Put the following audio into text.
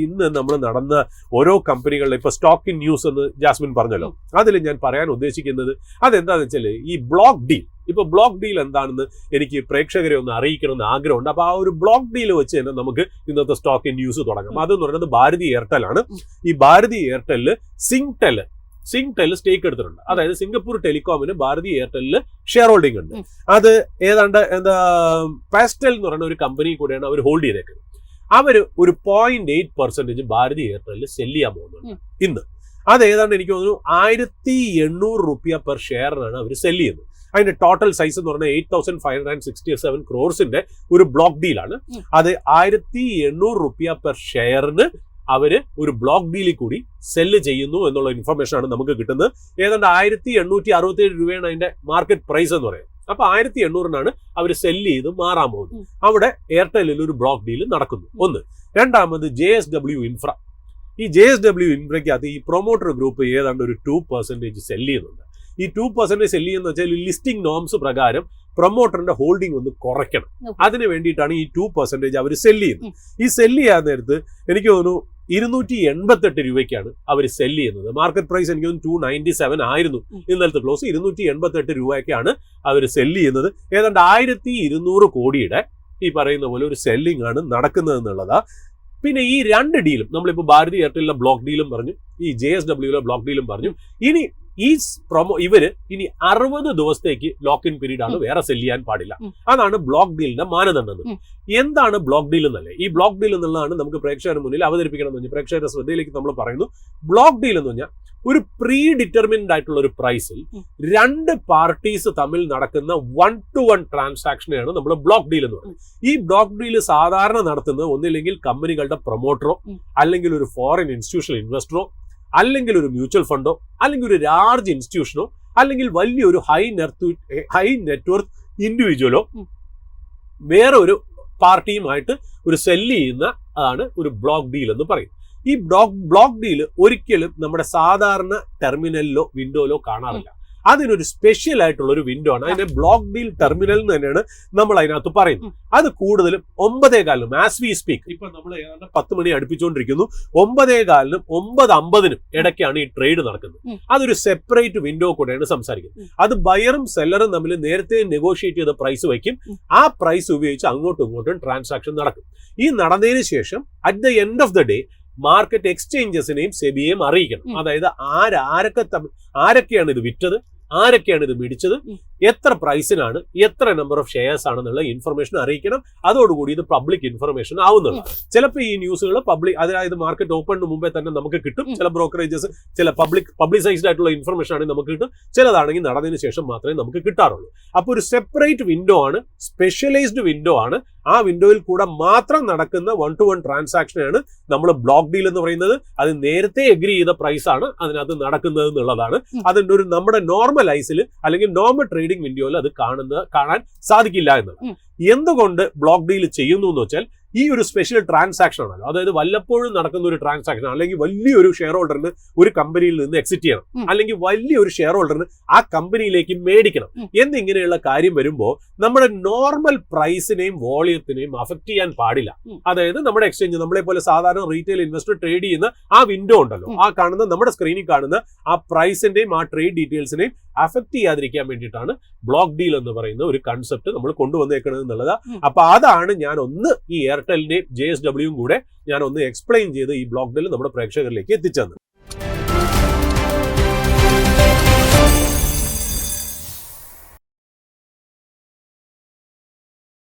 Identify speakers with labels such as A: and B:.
A: ഇന്ന് നമ്മൾ നടന്ന ഓരോ കമ്പനികളുടെ ഇപ്പൊ സ്റ്റോക്ക് ഇൻ ന്യൂസ് എന്ന് ജാസ്മിൻ പറഞ്ഞല്ലോ, അതിൽ ഞാൻ പറയാൻ ഉദ്ദേശിക്കുന്നത് അതെന്താണെന്ന് വെച്ചാൽ ഈ ബ്ലോക്ക് ഡീൽ. ഇപ്പൊ ബ്ലോക്ക് ഡീൽ എന്താണെന്ന് എനിക്ക് പ്രേക്ഷകരെ ഒന്ന് അറിയിക്കണമെന്ന് ആഗ്രഹമുണ്ട്. അപ്പൊ ആ ഒരു ബ്ലോക്ക് ഡീൽ വെച്ച് തന്നെ നമുക്ക് ഇന്നത്തെ സ്റ്റോക്ക് ഇൻ ന്യൂസ് തുടങ്ങാം. അതെന്ന് പറയുന്നത് ഭാരതി എയർടെൽ ആണ്. ഈ ഭാരതി എയർടെല്ലില് സിംഗ്ടെൽ സ്റ്റേക്ക് എടുത്തിട്ടുണ്ട്. അതായത് സിംഗപ്പൂർ ടെലികോമിന് ഭാരതി എയർടെല്ലില് ഷെയർ ഹോൾഡിംഗ് ഉണ്ട്. അത് ഏതാണ്ട് പാസ്റ്റൽ എന്ന് പറയുന്ന ഒരു കമ്പനി കൂടെയാണ് അവർ ഹോൾഡ് ചെയ്തേക്കുന്നത്. അവര് ഒരു 0.8% ഭാരതി എയർടെല്ലിൽ സെല് ചെയ്യാൻ പോകുന്നുണ്ട് ഇന്ന്. അത് ഏതാണ്ട് എനിക്ക് തോന്നുന്നു 1800 രൂപ പെർ ഷെയറിനാണ് അവർ സെല് ചെയ്യുന്നത്. അതിന്റെ ടോട്ടൽ സൈസ് എന്ന് പറഞ്ഞാൽ 8567 ക്രോർസിന്റെ ഒരു ബ്ലോക്ക് ഡീലാണ്. അത് 1800 രൂപ പെർ ഷെയറിന് അവര് ഒരു ബ്ലോക്ക് ഡീലിൽ കൂടി സെല്ല് ചെയ്യുന്നു എന്നുള്ള ഇൻഫർമേഷൻ ആണ് നമുക്ക് കിട്ടുന്നത്. ഏതാണ്ട് 1867 രൂപയാണ് അതിന്റെ മാർക്കറ്റ് പ്രൈസ് എന്ന് പറയുന്നത്. അപ്പൊ 1800 അവർ സെല്ല് ചെയ്ത് മാറാൻ പോകുന്നത്. അവിടെ എയർടെല്ലിൽ ഒരു ബ്ലോക്ക് ഡീൽ നടക്കുന്നു. ഒന്ന്. രണ്ടാമത് JSW ഇൻഫ്ര. ഈ JSW ഇൻഫ്രയ്ക്കകത്ത് ഈ പ്രൊമോട്ടർ ഗ്രൂപ്പ് ഏതാണ്ട് ഒരു 2% സെല്ല് ചെയ്യുന്നുണ്ട്. ഈ 2% സെല്ല് ചെയ്യുന്ന വെച്ചാൽ ലിസ്റ്റിംഗ് നോംസ് പ്രകാരം പ്രൊമോട്ടറിന്റെ ഹോൾഡിംഗ് ഒന്ന് കുറയ്ക്കണം. അതിന് വേണ്ടിയിട്ടാണ് ഈ 2% അവർ സെല്ല് ചെയ്യുന്നത്. ഈ സെല്ല് ചെയ്യാൻ നേരത്ത് എനിക്ക് തോന്നുന്നു 288 രൂപയ്ക്കാണ് അവർ സെല്ല് ചെയ്യുന്നത്. മാർക്കറ്റ് പ്രൈസ് എനിക്ക് തോന്നുന്നു 297 ആയിരുന്നു ഇന്നലത്തെ ക്ലോസ്. 288 രൂപയ്ക്കാണ് അവർ സെല്ല് ചെയ്യുന്നത്. ഏതാണ്ട് 1200 കോടിയുടെ ഈ പറയുന്ന പോലെ ഒരു സെല്ലിംഗ് ആണ് നടക്കുന്നത് എന്നുള്ളതാ. പിന്നെ ഈ രണ്ട് ഡീലും നമ്മളിപ്പോ ഭാരതി എയർടെലിലെ ബ്ലോക്ക് ഡീലും പറഞ്ഞു, ഈ JSWയിലെ ബ്ലോക്ക് ഡീലും പറഞ്ഞു. ഇനി ഈ ഇവര് ഇനി 60 ദിവസത്തേക്ക് ലോക്ക് ഇൻ പീരീഡ് ആണ്, വേറെ സെല് ചെയ്യാൻ പാടില്ല. അതാണ് ബ്ലോക്ക് ഡീലിന്റെ മാനദണ്ഡം. എന്താണ് ബ്ലോക്ക് ഡീൽ എന്നല്ലേ? ഈ ബ്ലോക്ക് ഡീൽ എന്നുള്ളതാണ് നമുക്ക് പ്രേക്ഷകരുടെ മുന്നിൽ അവതരിപ്പിക്കണം എന്ന് പറഞ്ഞാൽ പ്രേക്ഷകരുടെ ശ്രദ്ധയിലേക്ക് നമ്മൾ പറയുന്നു. ബ്ലോക്ക് ഡീൽ എന്ന് പറഞ്ഞാൽ ഒരു പ്രീ ഡിറ്റർമിൻഡ് ആയിട്ടുള്ള ഒരു പ്രൈസിൽ രണ്ട് പാർട്ടീസ് തമ്മിൽ നടക്കുന്ന 1-to-1 ട്രാൻസാക്ഷനെയാണ് നമ്മൾ ബ്ലോക്ക് ഡീൽ എന്ന് പറയുന്നത്. ഈ ബ്ലോക്ക് ഡീൽ സാധാരണ നടത്തുന്നത് ഒന്നില്ലെങ്കിൽ കമ്പനികളുടെ പ്രൊമോട്ടറോ, അല്ലെങ്കിൽ ഒരു ഫോറിൻ ഇൻസ്റ്റിറ്റ്യൂഷണൽ ഇൻവെസ്റ്ററോ, അല്ലെങ്കിൽ ഒരു മ്യൂച്വൽ ഫണ്ടോ, അല്ലെങ്കിൽ ഒരു ലാർജ് ഇൻസ്റ്റിറ്റ്യൂഷനോ, അല്ലെങ്കിൽ വലിയൊരു ഹൈ നെറ്റ്വർത്ത് ഇൻഡിവിജ്വലോ വേറെ ഒരു പാർട്ടിയുമായിട്ട് ഒരു സെല്ല് ചെയ്യുന്ന ആണ് ഒരു ബ്ലോക്ക് ഡീൽ എന്ന് പറയും. ഈ ബ്ലോക്ക് ഡീൽ ഒരിക്കലും നമ്മുടെ സാധാരണ ടെർമിനലിലോ വിൻഡോയിലോ കാണാറില്ല. അതിനൊരു സ്പെഷ്യൽ ആയിട്ടുള്ള ഒരു വിൻഡോ ആണ്. അതിനെ ബ്ലോക്ക് ഡീൽ ടെർമിനൽ എന്ന് തന്നെയാണ് നമ്മൾ അതിനകത്ത് പറയുന്നത്. അത് കൂടുതലും 9:15 ആസ് വി സ്പീക്ക്, ഇപ്പൊ നമ്മൾ ഏതാണ്ട് 10 മണി അടുപ്പിച്ചുകൊണ്ടിരിക്കുന്നു. 9:15 9:50 ഇടയ്ക്കാണ് ഈ ട്രേഡ് നടക്കുന്നത്. അതൊരു സെപ്പറേറ്റ് വിൻഡോ കൂടെയാണ് സംസാരിക്കുന്നത്. അത് ബയറും സെല്ലറും തമ്മിൽ നേരത്തെ നെഗോഷിയേറ്റ് ചെയ്ത പ്രൈസ് വയ്ക്കും. ആ പ്രൈസ് ഉപയോഗിച്ച് അങ്ങോട്ടും ഇങ്ങോട്ടും ട്രാൻസാക്ഷൻ നടക്കും. ഈ നടന്നതിന് ശേഷം at the end of the day market എക്സ്ചേഞ്ചസിനെയും സെബിയെയും അറിയിക്കണം. അതായത് ആരൊക്കെയാണ് ഇത് വിറ്റത്, ആരൊക്കെയാണ് ഇത് മേടിച്ചത്, എത്ര പ്രൈസിനാണ്, എത്ര നമ്പർ ഓഫ് ഷെയർസ് ആണെന്നുള്ള ഇൻഫർമേഷൻ അറിയിക്കണം. അതോടുകൂടി ഇത് പബ്ലിക് ഇൻഫർമേഷൻ ആവുന്നുള്ളൂ. ചിലപ്പോൾ ഈ ന്യൂസുകൾ അതായത് മാർക്കറ്റ് ഓപ്പണിന് മുമ്പേ തന്നെ നമുക്ക് കിട്ടും. ചില ബ്രോക്കറേജസ് ചില പബ്ലിസൈസ്ഡ് ആയിട്ടുള്ള ഇൻഫർമേഷൻ ആണെങ്കിൽ നമുക്ക് കിട്ടും. ചിലതാണെങ്കിൽ നടന്നതിന് ശേഷം മാത്രമേ നമുക്ക് കിട്ടാറുള്ളൂ. അപ്പോൾ ഒരു സെപ്പറേറ്റ് വിൻഡോ ആണ്, സ്പെഷ്യലൈസ്ഡ് വിൻഡോ ആണ്. ആ വിൻഡോയിൽ കൂടെ മാത്രം നടക്കുന്ന 1-to-1 ട്രാൻസാക്ഷനാണ് നമ്മൾ ബ്ലോക്ക് ഡീൽ എന്ന് പറയുന്നത്. അത് നേരത്തെ എഗ്രി ചെയ്ത പ്രൈസ് ആണ് അതിനകത്ത് നടക്കുന്നത് എന്നുള്ളതാണ്. അതിന്റെ ഒരു നമ്മുടെ നോർമൽ ഐസിൽ അല്ലെങ്കിൽ നോർമൽ ട്രേഡിംഗ് വിൻഡോയിൽ അത് കാണാൻ സാധിക്കില്ല എന്നത്. എന്തുകൊണ്ട് ബ്ലോക്ക് ഡീൽ ചെയ്യുന്നു എന്ന് വെച്ചാൽ ഈ ഒരു സ്പെഷ്യൽ ട്രാൻസാക്ഷൻ ആണല്ലോ. അതായത് വല്ലപ്പോഴും നടക്കുന്ന ഒരു ട്രാൻസാക്ഷൻ, അല്ലെങ്കിൽ വലിയൊരു ഷെയർ ഹോൾഡറിന് ഒരു കമ്പനിയിൽ നിന്ന് എക്സിറ്റ് ചെയ്യണം, അല്ലെങ്കിൽ വലിയൊരു ഷെയർ ഹോൾഡറിന് ആ കമ്പനിയിലേക്ക് മേടിക്കണം എന്നിങ്ങനെയുള്ള കാര്യം വരുമ്പോൾ നമ്മുടെ നോർമൽ പ്രൈസിനെയും വോളിയത്തിനെയും അഫക്ട് ചെയ്യാൻ പാടില്ല. അതായത് നമ്മുടെ എക്സ്ചേഞ്ച്, നമ്മളെ പോലെ സാധാരണ റീറ്റെയിൽ ഇൻവെസ്റ്റർ ട്രേഡ് ചെയ്യുന്ന ആ വിൻഡോ ഉണ്ടല്ലോ, ആ കാണുന്ന നമ്മുടെ സ്ക്രീനിൽ കാണുന്ന ആ പ്രൈസിന്റെയും ആ ട്രേഡ് ഡീറ്റെയിൽസിനെയും അഫക്ട് ചെയ്യാതിരിക്കാൻ വേണ്ടിയിട്ടാണ് ബ്ലോക്ക് ഡീൽ എന്ന് പറയുന്ന ഒരു കൺസെപ്റ്റ് നമ്മൾ കൊണ്ടുവന്നേക്കുന്നത് എന്നുള്ളത്. അപ്പൊ അതാണ് ഞാൻ ഒന്ന് ഈ എയർടെലിന്റെയും JSWയും കൂടെ ഞാൻ ഒന്ന് എക്സ്പ്ലെയിൻ ചെയ്ത് ഈ ബ്ലോക്ക് ഡീൽ നമ്മുടെ പ്രേക്ഷകരിലേക്ക് എത്തിച്ചത്.